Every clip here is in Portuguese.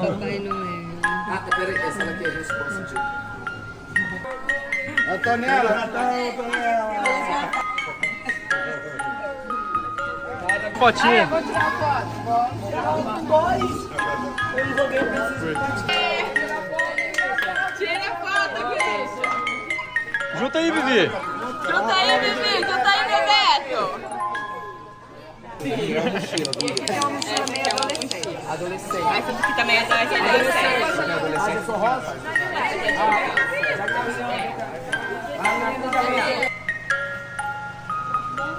Papai Noel. Ah, peraí, essa daqui é a resposta de... Antonella, Antonella. Fotinha. Vou tirar foto. Dois. Eu envolvi, eu preciso. Tira foto, Cristian. Junta aí, Vivi. Junta aí, Vivi. Junta aí, Bebeto. É uma mochila, É uma mochila meio adolescente. adolescente. Essa aqui também é da adolescente. Adolescente são rosa?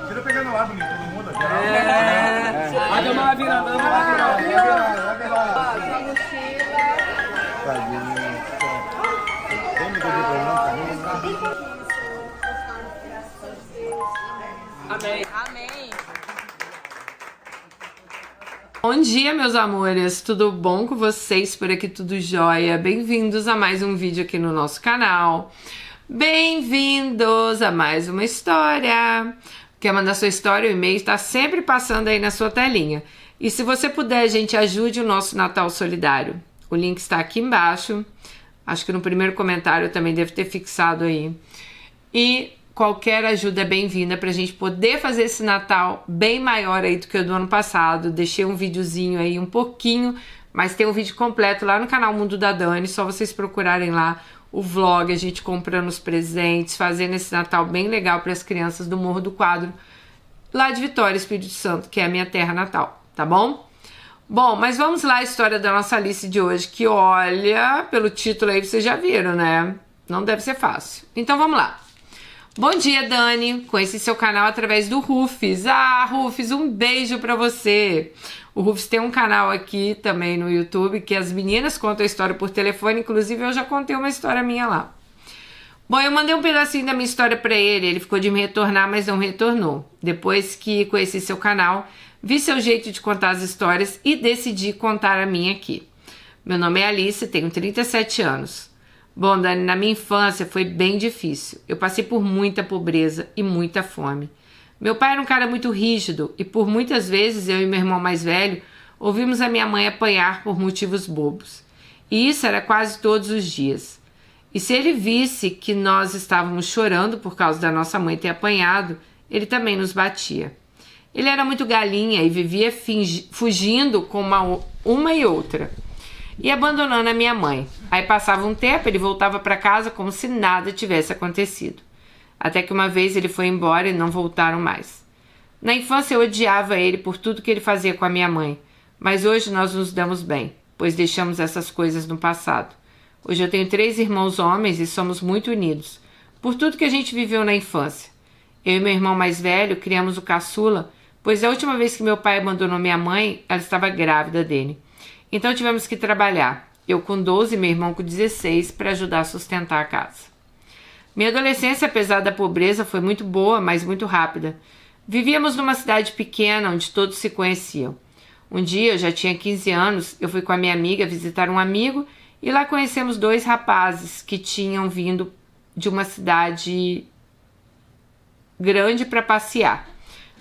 Tira pegando lá, bonito, todo mundo. Vai dar uma virada, vai virar. Essa mochila. Tadinho. Tem me pedir pra Amém. Amém. Bom dia, meus amores, tudo bom com vocês? Por aqui tudo jóia? Bem-vindos a mais um vídeo aqui no nosso canal. Bem-vindos a mais uma história. Quer mandar sua história? O e-mail está sempre passando aí na sua telinha. E se você puder, gente, ajude o nosso Natal Solidário. O link está aqui embaixo. Acho que no primeiro comentário eu também devo ter fixado aí. E qualquer ajuda é bem-vinda para a gente poder fazer esse Natal bem maior aí do que o do ano passado. Deixei um videozinho aí um pouquinho, mas tem um vídeo completo lá no canal Mundo da Dani. Só vocês procurarem lá o vlog, a gente comprando os presentes, fazendo esse Natal bem legal para as crianças do Morro do Quadro, lá de Vitória, Espírito Santo, que é a minha terra natal, tá bom? Bom, mas vamos lá, a história da nossa Alice de hoje, que olha, pelo título aí vocês já viram, né? Não deve ser fácil. Então vamos lá. Bom dia, Dani. Conheci seu canal através do Rufus. Ah, Rufus, um beijo pra você. O Rufus tem um canal aqui também no YouTube que as meninas contam a história por telefone. Inclusive, eu já contei uma história minha lá. Bom, eu mandei um pedacinho da minha história pra ele. Ele ficou de me retornar, mas não retornou. Depois que conheci seu canal, vi seu jeito de contar as histórias e decidi contar a minha aqui. Meu nome é Alice, tenho 37 anos. Bom, Dani, na minha infância foi bem difícil. Eu passei por muita pobreza e muita fome. Meu pai era um cara muito rígido e por muitas vezes eu e meu irmão mais velho ouvimos a minha mãe apanhar por motivos bobos. E isso era quase todos os dias. E se ele visse que nós estávamos chorando por causa da nossa mãe ter apanhado, ele também nos batia. Ele era muito galinha e vivia fugindo com uma e outra. E abandonando a minha mãe. Aí passava um tempo, ele voltava para casa como se nada tivesse acontecido. Até que uma vez ele foi embora e não voltaram mais. Na infância eu odiava ele por tudo que ele fazia com a minha mãe, mas hoje nós nos damos bem, pois deixamos essas coisas no passado. Hoje eu tenho 3 irmãos homens e somos muito unidos, por tudo que a gente viveu na infância. Eu e meu irmão mais velho criamos o caçula, pois a última vez que meu pai abandonou minha mãe, ela estava grávida dele. Então tivemos que trabalhar, eu com 12 e meu irmão com 16, para ajudar a sustentar a casa. Minha adolescência, apesar da pobreza, foi muito boa, mas muito rápida. Vivíamos numa cidade pequena, onde todos se conheciam. Um dia, eu já tinha 15 anos, eu fui com a minha amiga visitar um amigo e lá conhecemos 2 rapazes que tinham vindo de uma cidade grande para passear.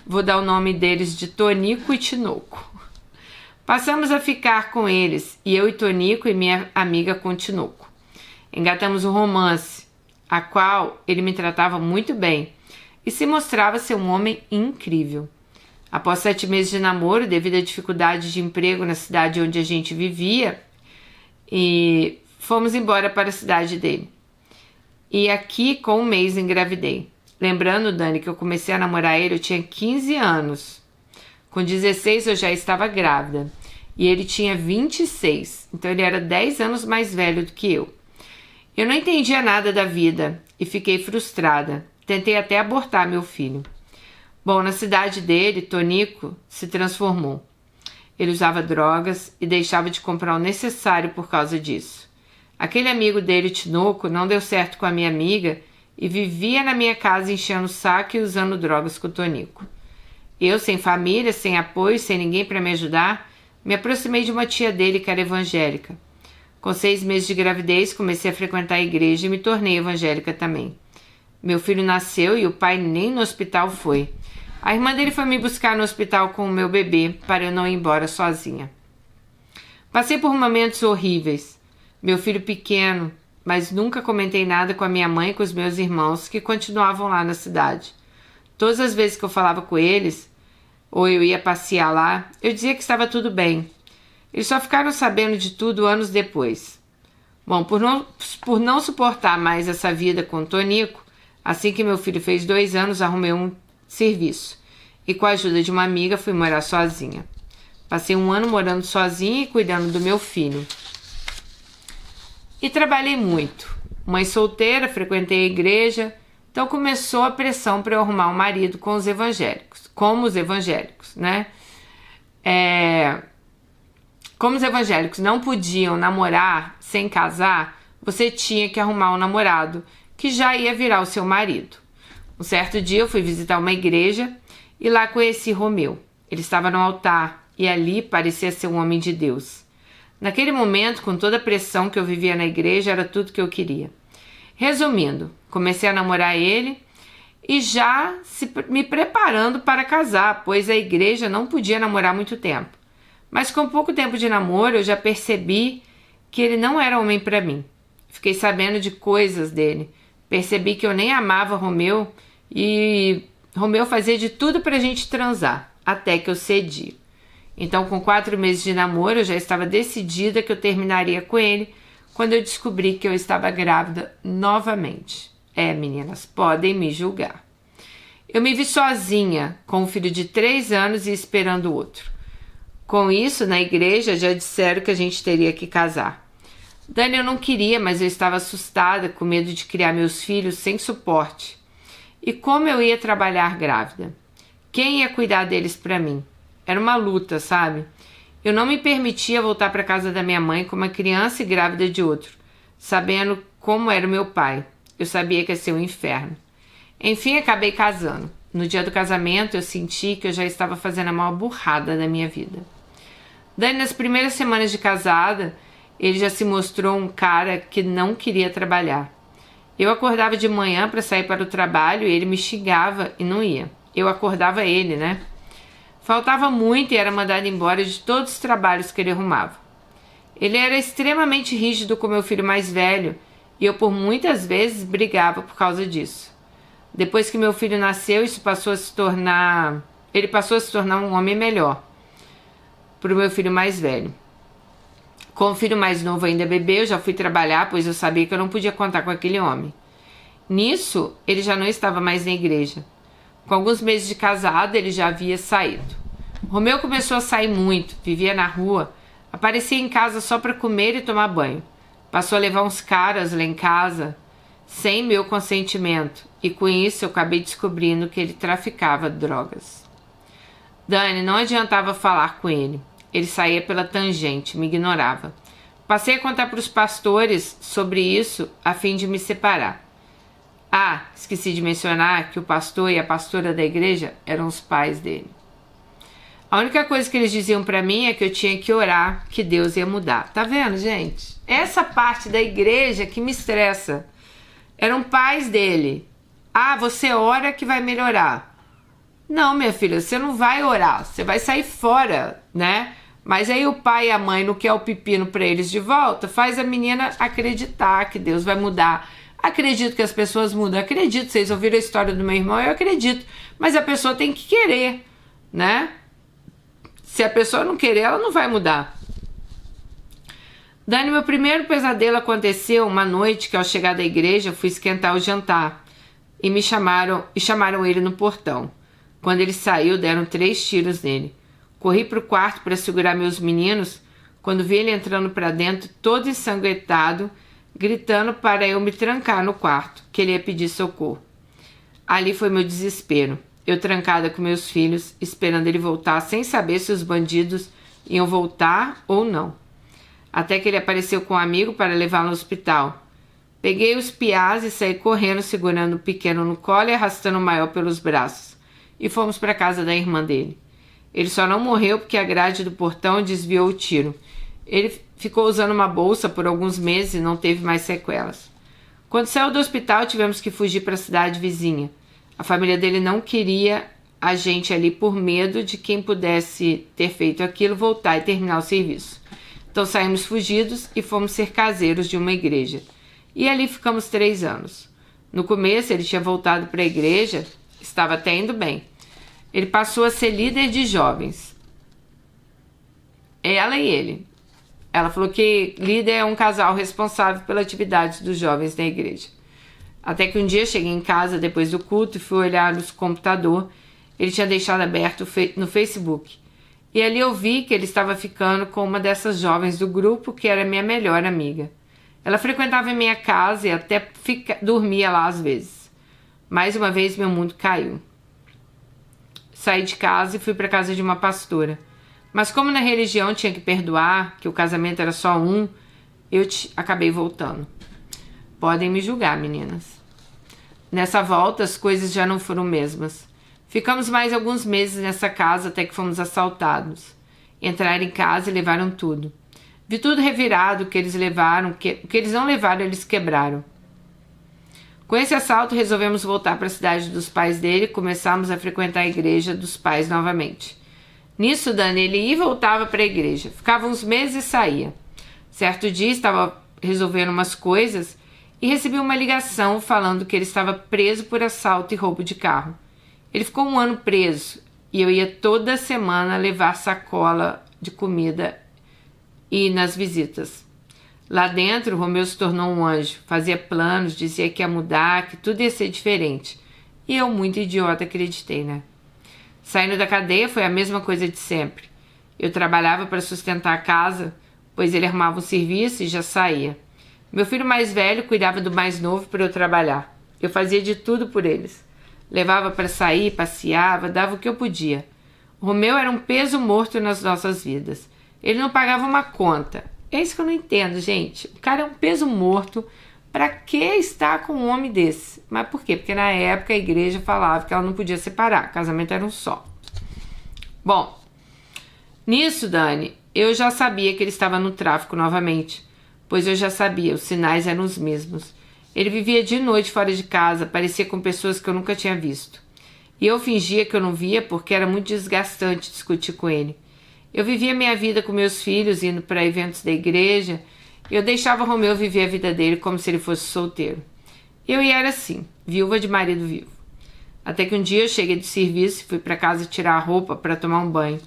Vou dar o nome deles de Tonico e Tinoco. Passamos a ficar com eles, e eu e Tonico e minha amiga com Tinoco. Engatamos um romance, a qual ele me tratava muito bem e se mostrava ser um homem incrível. Após 7 meses de namoro, devido à dificuldade de emprego na cidade onde a gente vivia, e fomos embora para a cidade dele. E aqui, com um mês, engravidei. Lembrando, Dani, que eu comecei a namorar ele, eu tinha 15 anos. Com 16 eu já estava grávida e ele tinha 26, então ele era 10 anos mais velho do que eu. Eu não entendia nada da vida e fiquei frustrada. Tentei até abortar meu filho. Bom, na cidade dele, Tonico se transformou. Ele usava drogas e deixava de comprar o necessário por causa disso. Aquele amigo dele, Tinoco, não deu certo com a minha amiga e vivia na minha casa enchendo o saco e usando drogas com o Tonico. Eu, sem família, sem apoio, sem ninguém para me ajudar, me aproximei de uma tia dele que era evangélica. Com 6 meses de gravidez, comecei a frequentar a igreja e me tornei evangélica também. Meu filho nasceu e o pai nem no hospital foi. A irmã dele foi me buscar no hospital com o meu bebê para eu não ir embora sozinha. Passei por momentos horríveis. Meu filho pequeno, mas nunca comentei nada com a minha mãe e com os meus irmãos que continuavam lá na cidade. Todas as vezes que eu falava com eles, ou eu ia passear lá, eu dizia que estava tudo bem. Eles só ficaram sabendo de tudo anos depois. Bom, por não suportar mais essa vida com o Tonico, assim que meu filho fez 2 anos, arrumei um serviço. E com a ajuda de uma amiga, fui morar sozinha. Passei 1 ano morando sozinha e cuidando do meu filho. E trabalhei muito. Mãe solteira, frequentei a igreja, então começou a pressão para eu arrumar um marido como os evangélicos, né? Como os evangélicos não podiam namorar sem casar, você tinha que arrumar um namorado que já ia virar o seu marido. Um certo dia eu fui visitar uma igreja e lá conheci Romeu. Ele estava no altar e ali parecia ser um homem de Deus. Naquele momento, com toda a pressão que eu vivia na igreja, era tudo que eu queria. Resumindo, comecei a namorar ele e já me preparando para casar, pois a igreja não podia namorar muito tempo. Mas com pouco tempo de namoro, eu já percebi que ele não era homem para mim. Fiquei sabendo de coisas dele. Percebi que eu nem amava Romeu e Romeu fazia de tudo para a gente transar, até que eu cedi. Então, com 4 meses de namoro, eu já estava decidida que eu terminaria com ele quando eu descobri que eu estava grávida novamente. Meninas, podem me julgar. Eu me vi sozinha, com um filho de 3 anos e esperando outro. Com isso, na igreja já disseram que a gente teria que casar. Dani, eu não queria, mas eu estava assustada, com medo de criar meus filhos sem suporte. E como eu ia trabalhar grávida? Quem ia cuidar deles para mim? Era uma luta, sabe? Eu não me permitia voltar para casa da minha mãe como uma criança e grávida de outro, sabendo como era o meu pai. Eu sabia que ia ser um inferno. Enfim, acabei casando. No dia do casamento, eu senti que eu já estava fazendo a maior burrada da minha vida. Dani, nas primeiras semanas de casada, ele já se mostrou um cara que não queria trabalhar. Eu acordava de manhã para sair para o trabalho e ele me xingava e não ia. Eu acordava ele, né? Faltava muito e era mandado embora de todos os trabalhos que ele arrumava. Ele era extremamente rígido com meu filho mais velho e eu por muitas vezes brigava por causa disso. Depois que meu filho nasceu, ele passou a se tornar um homem melhor para o meu filho mais velho. Com o filho mais novo ainda bebê, eu já fui trabalhar, pois eu sabia que eu não podia contar com aquele homem. Nisso, ele já não estava mais na igreja. Com alguns meses de casado, ele já havia saído. Romeu começou a sair muito, vivia na rua, aparecia em casa só para comer e tomar banho. Passou a levar uns caras lá em casa, sem meu consentimento, e com isso eu acabei descobrindo que ele traficava drogas. Dani, não adiantava falar com ele. Ele saía pela tangente, me ignorava. Passei a contar para os pastores sobre isso a fim de me separar. Esqueci de mencionar que o pastor e a pastora da igreja eram os pais dele. A única coisa que eles diziam para mim é que eu tinha que orar, que Deus ia mudar. Tá vendo, gente? Essa parte da igreja que me estressa. Eram pais dele. Você ora que vai melhorar. Não, minha filha, você não vai orar, você vai sair fora, né? Mas aí o pai e a mãe não quer o pepino para eles de volta, faz a menina acreditar que Deus vai mudar. Acredito que as pessoas mudam, acredito, vocês ouviram a história do meu irmão, eu acredito, mas a pessoa tem que querer, né? Se a pessoa não querer, ela não vai mudar. Dani, meu primeiro pesadelo aconteceu uma noite que ao chegar da igreja fui esquentar o jantar e chamaram ele no portão. Quando ele saiu, deram 3 tiros nele. Corri para o quarto para segurar meus meninos, quando vi ele entrando para dentro, todo ensanguentado, gritando para eu me trancar no quarto, que ele ia pedir socorro. Ali foi meu desespero. Eu trancada com meus filhos, esperando ele voltar, sem saber se os bandidos iam voltar ou não. Até que ele apareceu com um amigo para levá-lo ao hospital. Peguei os piás e saí correndo, segurando o pequeno no colo e arrastando o maior pelos braços. E fomos para a casa da irmã dele. Ele só não morreu porque a grade do portão desviou o tiro. Ele ficou usando uma bolsa por alguns meses e não teve mais sequelas. Quando saiu do hospital, tivemos que fugir para a cidade vizinha. A família dele não queria a gente ali por medo de quem pudesse ter feito aquilo voltar e terminar o serviço. Então saímos fugidos e fomos ser caseiros de uma igreja. E ali ficamos 3 anos. No começo ele tinha voltado para a igreja, estava até indo bem. Ele passou a ser líder de jovens. Ela e ele. Ela falou que líder é um casal responsável pela atividade dos jovens na igreja. Até que um dia cheguei em casa depois do culto e fui olhar no computador. Ele tinha deixado aberto no Facebook. E ali eu vi que ele estava ficando com uma dessas jovens do grupo que era minha melhor amiga. Ela frequentava a minha casa e até dormia lá às vezes. Mais uma vez meu mundo caiu. Saí de casa e fui para a casa de uma pastora. Mas como na religião tinha que perdoar, que o casamento era só um, eu acabei voltando. Podem me julgar, meninas. Nessa volta as coisas já não foram mesmas. Ficamos mais alguns meses nessa casa até que fomos assaltados. Entraram em casa e levaram tudo. Vi tudo revirado, o que eles levaram, o que eles não levaram, eles quebraram. Com esse assalto, resolvemos voltar para a cidade dos pais dele e começamos a frequentar a igreja dos pais novamente. Nisso, Dani, ele ia e voltava para a igreja. Ficava uns meses e saía. Certo dia, estava resolvendo umas coisas e recebi uma ligação falando que ele estava preso por assalto e roubo de carro. Ele ficou 1 ano preso e eu ia toda semana levar sacola de comida e ir nas visitas. Lá dentro, o Romeu se tornou um anjo, fazia planos, dizia que ia mudar, que tudo ia ser diferente. E eu, muito idiota, acreditei, né? Saindo da cadeia foi a mesma coisa de sempre. Eu trabalhava para sustentar a casa, pois ele arrumava um serviço e já saía. Meu filho mais velho cuidava do mais novo para eu trabalhar. Eu fazia de tudo por eles. Levava para sair, passeava, dava o que eu podia. O Romeu era um peso morto nas nossas vidas. Ele não pagava uma conta. É isso que eu não entendo, gente. O cara é um peso morto. Pra que estar com um homem desse? Mas por quê? Porque na época a igreja falava que ela não podia separar. O casamento era um só. Bom, nisso, Dani, eu já sabia que ele estava no tráfico novamente. Pois eu já sabia, os sinais eram os mesmos. Ele vivia de noite fora de casa, parecia com pessoas que eu nunca tinha visto. E eu fingia que eu não via porque era muito desgastante discutir com ele. Eu vivia minha vida com meus filhos, indo para eventos da igreja. Eu deixava o Romeu viver a vida dele como se ele fosse solteiro. Eu era assim, viúva de marido vivo. Até que um dia eu cheguei do serviço e fui para casa tirar a roupa para tomar um banho.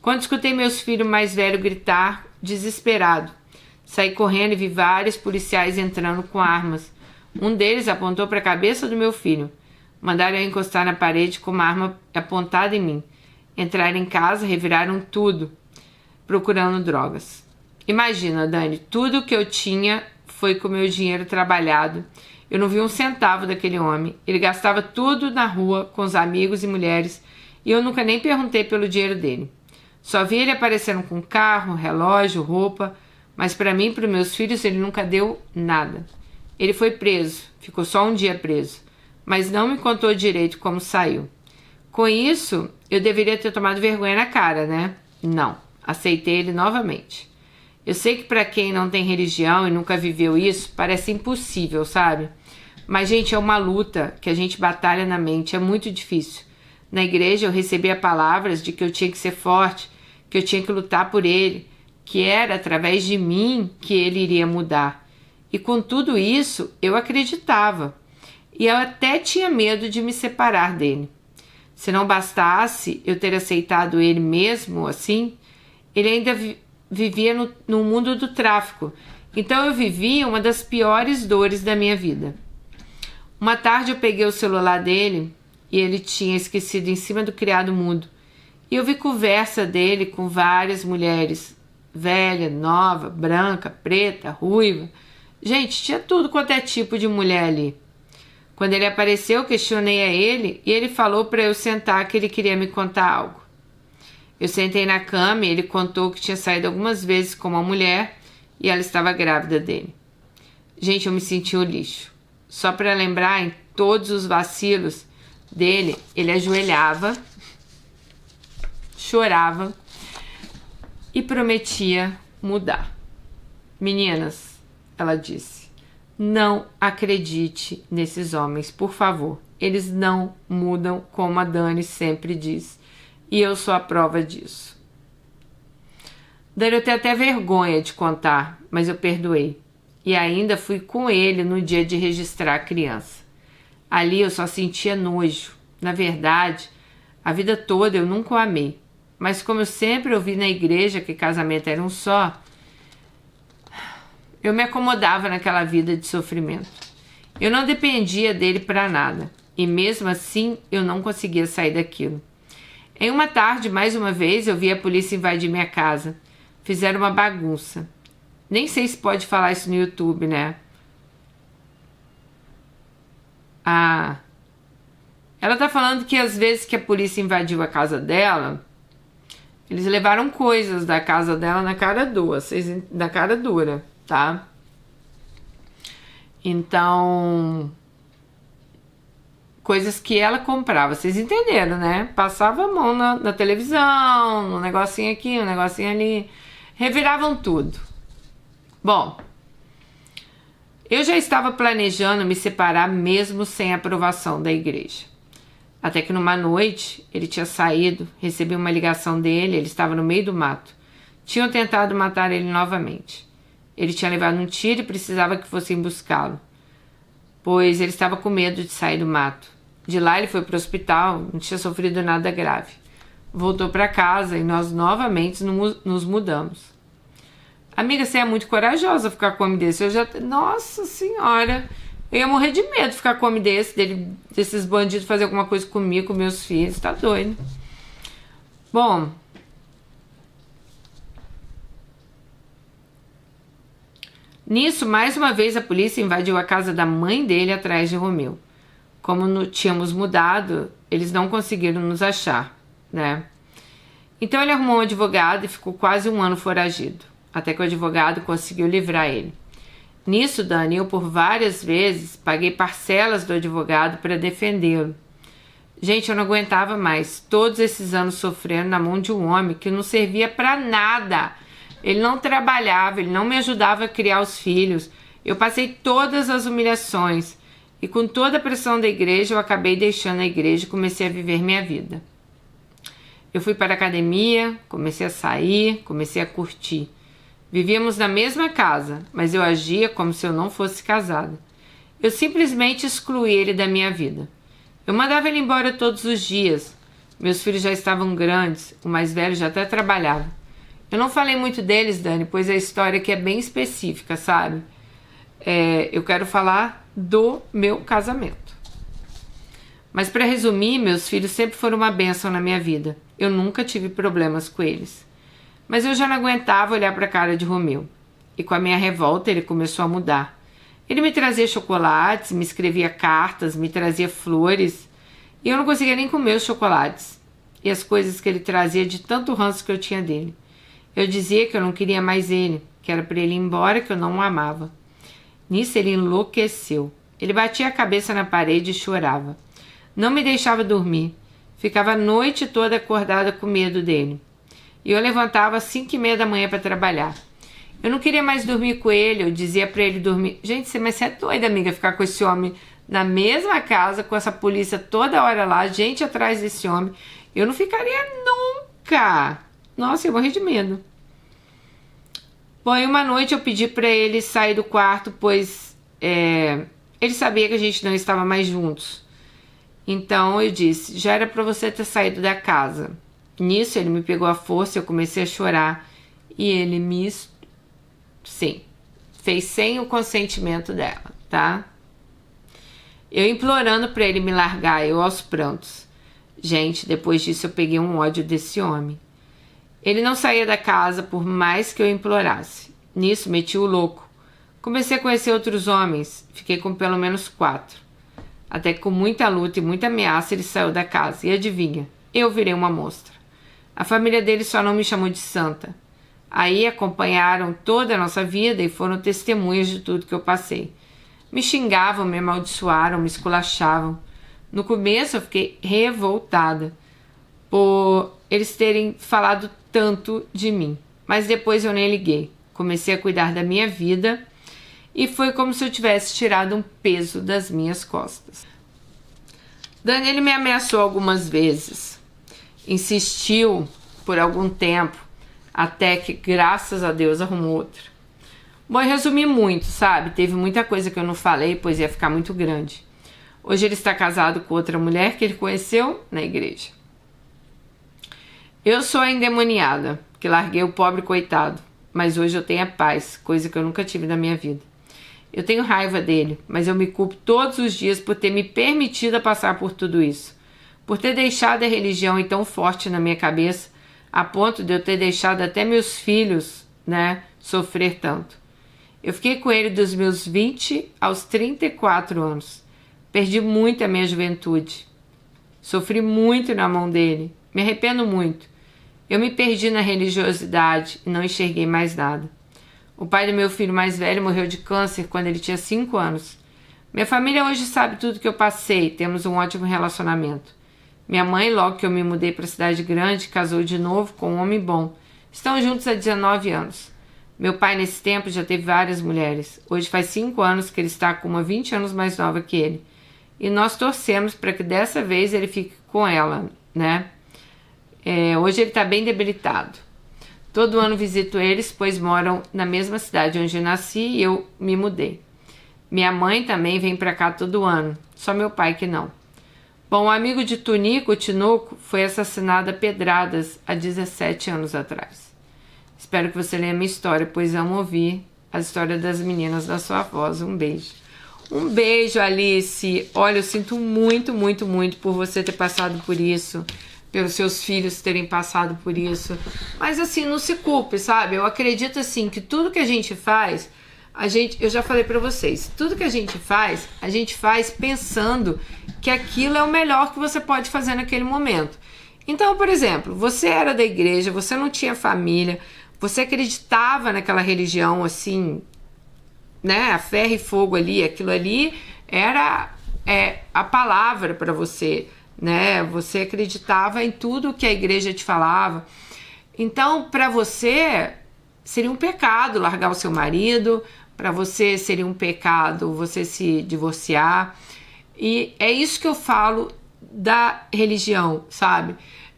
Quando escutei meus filhos mais velhos gritar, desesperado. Saí correndo e vi vários policiais entrando com armas. Um deles apontou para a cabeça do meu filho. Mandaram eu encostar na parede com uma arma apontada em mim. Entraram em casa, reviraram tudo, procurando drogas. Imagina, Dani, tudo que eu tinha foi com meu dinheiro trabalhado. Eu não vi um centavo daquele homem. Ele gastava tudo na rua, com os amigos e mulheres, e eu nunca nem perguntei pelo dinheiro dele. Só vi ele aparecendo com carro, relógio, roupa, mas para mim e para meus filhos ele nunca deu nada. Ele foi preso, ficou só um dia preso, mas não me contou direito como saiu. Com isso, eu deveria ter tomado vergonha na cara, né? Não, aceitei ele novamente. Eu sei que para quem não tem religião e nunca viveu isso, parece impossível, sabe? Mas, gente, é uma luta que a gente batalha na mente, é muito difícil. Na igreja eu recebia palavras de que eu tinha que ser forte, que eu tinha que lutar por ele, que era através de mim que ele iria mudar. E com tudo isso, eu acreditava. E eu até tinha medo de me separar dele. Se não bastasse eu ter aceitado ele mesmo assim, ele ainda vivia no mundo do tráfico. Então eu vivia uma das piores dores da minha vida. Uma tarde eu peguei o celular dele e ele tinha esquecido em cima do criado mudo. E eu vi conversa dele com várias mulheres. Velha, nova, branca, preta, ruiva. Gente, tinha tudo quanto é tipo de mulher ali. Quando ele apareceu, eu questionei a ele e ele falou para eu sentar que ele queria me contar algo. Eu sentei na cama e ele contou que tinha saído algumas vezes com uma mulher e ela estava grávida dele. Gente, eu me senti um lixo. Só para lembrar, em todos os vacilos dele, ele ajoelhava, chorava e prometia mudar. Meninas, ela disse, não acredite nesses homens, por favor. Eles não mudam, como a Dani sempre diz. E eu sou a prova disso. Dani, eu tenho até vergonha de contar, mas eu perdoei. E ainda fui com ele no dia de registrar a criança. Ali eu só sentia nojo. Na verdade, a vida toda eu nunca o amei. Mas como eu sempre ouvi na igreja que casamento era um só, eu me acomodava naquela vida de sofrimento. Eu não dependia dele para nada. E mesmo assim, eu não conseguia sair daquilo. Em uma tarde, mais uma vez, eu vi a polícia invadir minha casa. Fizeram uma bagunça. Nem sei se pode falar isso no YouTube, né? Ah, ela tá falando que às vezes que a polícia invadiu a casa dela, eles levaram coisas da casa dela na cara dura, tá? Então, coisas que ela comprava, vocês entenderam, né? Passava a mão na televisão, um negocinho aqui, um negocinho ali, reviravam tudo. Bom, eu já estava planejando me separar mesmo sem aprovação da igreja. Até que numa noite, ele tinha saído, recebi uma ligação dele, ele estava no meio do mato. Tinham tentado matar ele novamente. Ele tinha levado um tiro e precisava que fossem buscá-lo, pois ele estava com medo de sair do mato. De lá ele foi para o hospital, não tinha sofrido nada grave. Voltou para casa e nós novamente nos mudamos. Amiga, você é muito corajosa ficar com homem desse. Nossa senhora, eu ia morrer de medo de ficar com homem desses bandidos fazer alguma coisa comigo, com meus filhos. Tá doido. Bom, nisso, mais uma vez a polícia invadiu a casa da mãe dele atrás de Romeu. Como tínhamos mudado, eles não conseguiram nos achar, né? Então ele arrumou um advogado e ficou quase um ano foragido. Até que o advogado conseguiu livrar ele. Nisso, Dani, eu por várias vezes paguei parcelas do advogado para defendê-lo. Gente, eu não aguentava mais todos esses anos sofrendo na mão de um homem que não servia para nada. Ele não trabalhava, ele não me ajudava a criar os filhos. Eu passei todas as humilhações e com toda a pressão da igreja eu acabei deixando a igreja e comecei a viver minha vida. Eu fui para a academia, comecei a sair, comecei a curtir. Vivíamos na mesma casa, mas eu agia como se eu não fosse casada. Eu simplesmente excluí ele da minha vida. Eu mandava ele embora todos os dias. Meus filhos já estavam grandes, o mais velho já até trabalhava. Eu não falei muito deles, Dani, pois a história aqui é bem específica, sabe? Eu quero falar do meu casamento. Mas para resumir, meus filhos sempre foram uma bênção na minha vida. Eu nunca tive problemas com eles. Mas eu já não aguentava olhar para a cara de Romeu. E com a minha revolta ele começou a mudar. Ele me trazia chocolates, me escrevia cartas, me trazia flores. E eu não conseguia nem comer os chocolates. E as coisas que ele trazia de tanto ranço que eu tinha dele. Eu dizia que eu não queria mais ele, que era para ele ir embora, que eu não o amava. Nisso ele enlouqueceu. Ele batia a cabeça na parede e chorava. Não me deixava dormir. Ficava a noite toda acordada com medo dele. E eu levantava às 5h30 da manhã para trabalhar. Eu não queria mais dormir com ele, eu dizia para ele dormir. Gente, mas você é doida, amiga, ficar com esse homem na mesma casa, com essa polícia toda hora lá, gente atrás desse homem. Eu não ficaria nunca. Nossa, eu morri de medo. Bom, e uma noite eu pedi para ele sair do quarto, pois ele sabia que a gente não estava mais juntos. Então eu disse, já era para você ter saído da casa. Nisso ele me pegou à força, eu comecei a chorar. E ele sim, fez sem o consentimento dela, tá? Eu implorando para ele me largar, eu aos prantos. Gente, depois disso eu peguei um ódio desse homem. Ele não saía da casa por mais que eu implorasse. Nisso meti o louco. Comecei a conhecer outros homens, fiquei com pelo menos 4. Até que com muita luta e muita ameaça ele saiu da casa. E adivinha, eu virei uma monstra. A família dele só não me chamou de santa. Aí acompanharam toda a nossa vida e foram testemunhas de tudo que eu passei. Me xingavam, me amaldiçoaram, me esculachavam. No começo eu fiquei revoltada por eles terem falado tanto de mim. Mas depois eu nem liguei. Comecei a cuidar da minha vida e foi como se eu tivesse tirado um peso das minhas costas. Daniele me ameaçou algumas vezes. Insistiu por algum tempo até que, graças a Deus, arrumou outra. Bom, eu resumi muito, sabe? Teve muita coisa que eu não falei, pois ia ficar muito grande. Hoje ele está casado com outra mulher que ele conheceu na igreja. Eu sou a endemoniada, que larguei o pobre coitado, mas hoje eu tenho a paz, coisa que eu nunca tive na minha vida. Eu tenho raiva dele, mas eu me culpo todos os dias por ter me permitido passar por tudo isso. Por ter deixado a religião tão forte na minha cabeça, a ponto de eu ter deixado até meus filhos, né, sofrer tanto. Eu fiquei com ele dos meus 20 aos 34 anos. Perdi muito a minha juventude. Sofri muito na mão dele. Me arrependo muito. Eu me perdi na religiosidade e não enxerguei mais nada. O pai do meu filho mais velho morreu de câncer quando ele tinha 5 anos. Minha família hoje sabe tudo que eu passei. Temos um ótimo relacionamento. Minha mãe, logo que eu me mudei para a cidade grande, casou de novo com um homem bom. Estão juntos há 19 anos. Meu pai, nesse tempo, já teve várias mulheres. Hoje faz 5 anos que ele está com uma 20 anos mais nova que ele. E nós torcemos para que dessa vez ele fique com ela, né? Hoje ele está bem debilitado. Todo ano visito eles, pois moram na mesma cidade onde eu nasci e eu me mudei. Minha mãe também vem para cá todo ano, só meu pai que não. Bom, um amigo de Tunico, o Tinoco, foi assassinado a pedradas há 17 anos atrás. Espero que você leia minha história, pois amo ouvir a história das meninas da sua voz. Um beijo. Um beijo, Alice. Olha, eu sinto muito, muito, muito por você ter passado por isso, pelos seus filhos terem passado por isso. Mas assim, não se culpe, sabe? Eu acredito assim que tudo que a gente faz, eu já falei pra vocês, tudo que a gente faz pensando que aquilo é o melhor que você pode fazer naquele momento. Então, por exemplo, você era da igreja, você não tinha família, você acreditava naquela religião assim, né, a ferro e fogo ali, aquilo ali era a palavra para você, né? Você acreditava em tudo que a igreja te falava. Então, para você seria um pecado largar o seu marido, para você seria um pecado você se divorciar. E é isso que eu falo da religião, sabe?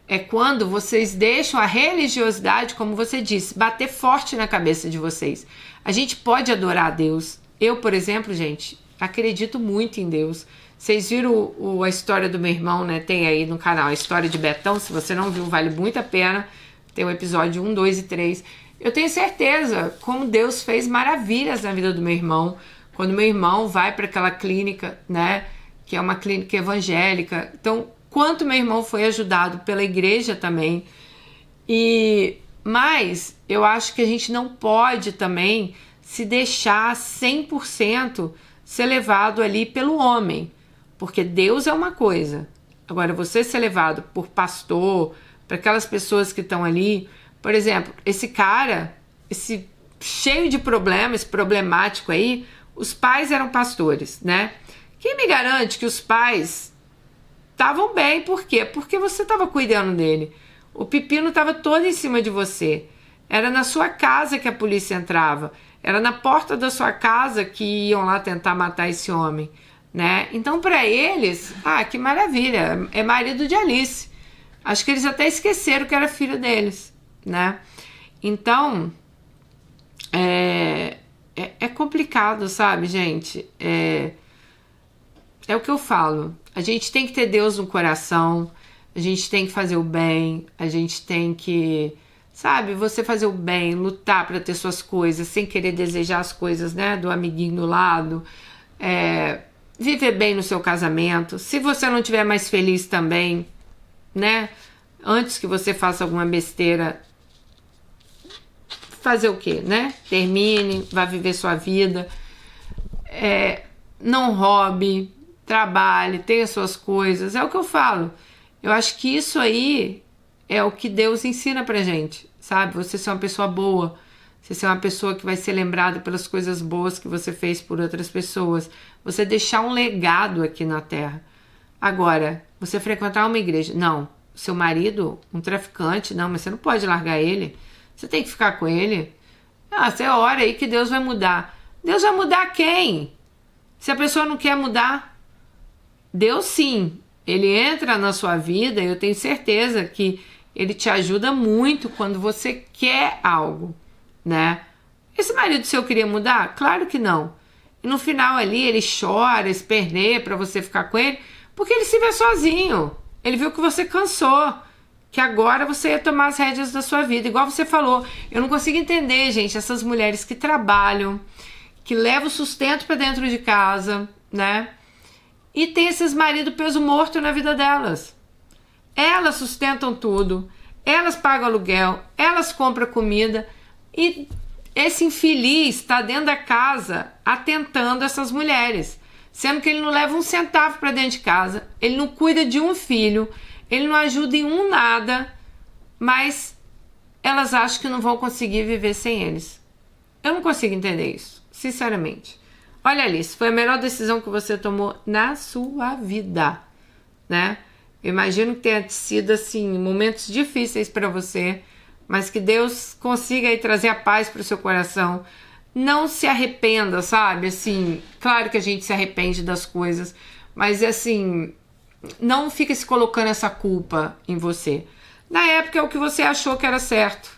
É quando vocês deixam a religiosidade, como você disse, bater forte na cabeça de vocês. A gente pode adorar a Deus. Eu, por exemplo, gente, acredito muito em Deus. Vocês viram a história do meu irmão, né? Tem aí no canal a história de Betão. Se você não viu, vale muito a pena. Tem o episódio 1, 2 e 3. Eu tenho certeza como Deus fez maravilhas na vida do meu irmão. Quando meu irmão vai para aquela clínica, né? Que é uma clínica evangélica. Então, quanto meu irmão foi ajudado pela igreja também. Mas eu acho que a gente não pode também se deixar 100% ser levado ali pelo homem. Porque Deus é uma coisa. Agora, você ser levado por pastor, para aquelas pessoas que estão ali. Por exemplo, esse cara, esse cheio de problemas, problemático aí, os pais eram pastores, né? Quem me garante que os pais estavam bem? Por quê? Porque você estava cuidando dele. O pepino estava todo em cima de você. Era na sua casa que a polícia entrava. Era na porta da sua casa que iam lá tentar matar esse homem, né? Então, para eles, que maravilha, é marido de Alice. Acho que eles até esqueceram que era filho deles, né? Então, é complicado, sabe, gente? É o que eu falo. A gente tem que ter Deus no coração, a gente tem que fazer o bem, a gente tem que, sabe, você fazer o bem, lutar para ter suas coisas, sem querer desejar as coisas, né, do amiguinho do lado, viver bem no seu casamento. Se você não estiver mais feliz também, né, antes que você faça alguma besteira, fazer o quê, né? Termine, vá viver sua vida, não roube, trabalhe, tenha suas coisas, é o que eu falo. Eu acho que isso aí é o que Deus ensina pra gente, sabe? Você ser uma pessoa boa, você ser uma pessoa que vai ser lembrada pelas coisas boas que você fez por outras pessoas, você deixar um legado aqui na Terra. Agora, você frequentar uma igreja, não, seu marido, um traficante, não, mas você não pode largar ele, você tem que ficar com ele. Você ora aí que Deus vai mudar. Deus vai mudar quem? Se a pessoa não quer mudar, Deus sim, ele entra na sua vida, eu tenho certeza que ele te ajuda muito quando você quer algo, né? Esse marido seu queria mudar? Claro que não. E no final ali ele chora, esperneia pra você ficar com ele, porque ele se vê sozinho. Ele viu que você cansou, que agora você ia tomar as rédeas da sua vida. Igual você falou, eu não consigo entender, gente, essas mulheres que trabalham, que levam o sustento pra dentro de casa, né? E tem esses maridos peso morto na vida delas. Elas sustentam tudo, elas pagam aluguel, elas compram comida e esse infeliz está dentro da casa atentando essas mulheres, sendo que ele não leva um centavo para dentro de casa, ele não cuida de um filho, ele não ajuda em um nada, mas elas acham que não vão conseguir viver sem eles. Eu não consigo entender isso, sinceramente. Olha, Alice, foi a melhor decisão que você tomou na sua vida, né? Eu imagino que tenha sido, assim, momentos difíceis para você, mas que Deus consiga aí trazer a paz para o seu coração. Não se arrependa, sabe? Assim, claro que a gente se arrepende das coisas, mas, assim, não fica se colocando essa culpa em você. Na época é o que você achou que era certo.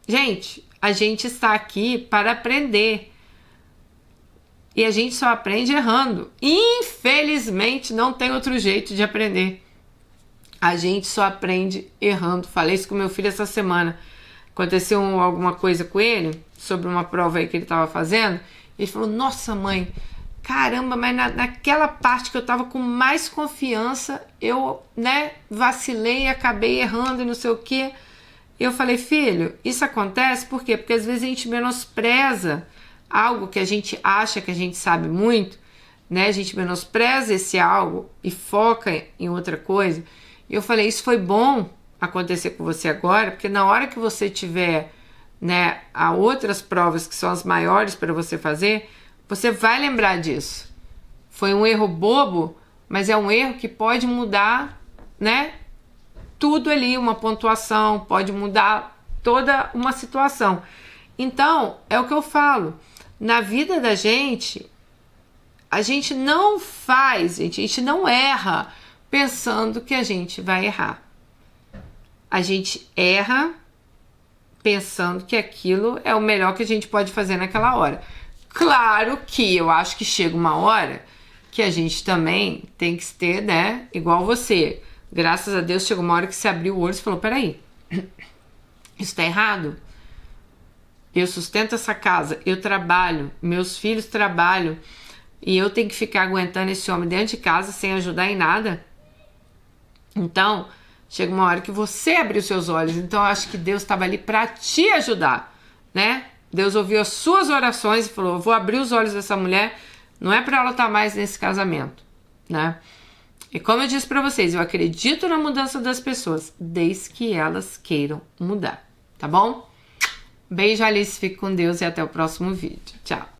Gente, a gente está aqui para aprender. E a gente só aprende errando. Infelizmente, não tem outro jeito de aprender. A gente só aprende errando. Falei isso com meu filho essa semana. Aconteceu alguma coisa com ele, sobre uma prova aí que ele estava fazendo. Ele falou, nossa mãe, caramba, mas naquela parte que eu estava com mais confiança, eu, né, vacilei e acabei errando e não sei o quê. Eu falei, filho, isso acontece por quê? Porque às vezes a gente menospreza algo que a gente acha que a gente sabe muito, né? A gente menospreza esse algo e foca em outra coisa. E eu falei, isso foi bom acontecer com você agora, porque na hora que você tiver, né, há outras provas que são as maiores para você fazer, você vai lembrar disso. Foi um erro bobo, mas é um erro que pode mudar, né, tudo ali, uma pontuação, pode mudar toda uma situação. Então, é o que eu falo. Na vida da gente, a gente não faz, a gente não erra pensando que a gente vai errar. A gente erra pensando que aquilo é o melhor que a gente pode fazer naquela hora. Claro que eu acho que chega uma hora que a gente também tem que ter, né, igual você. Graças a Deus chegou uma hora que você abriu o olho e falou, peraí, isso tá errado? Eu sustento essa casa, eu trabalho, meus filhos trabalham e eu tenho que ficar aguentando esse homem dentro de casa sem ajudar em nada. Então, chega uma hora que você abriu seus olhos. Então, eu acho que Deus estava ali para te ajudar, né? Deus ouviu as suas orações e falou, eu vou abrir os olhos dessa mulher, não é para ela estar mais nesse casamento, né? E como eu disse para vocês, eu acredito na mudança das pessoas, desde que elas queiram mudar, tá bom? Beijo, Alice, fique com Deus e até o próximo vídeo. Tchau!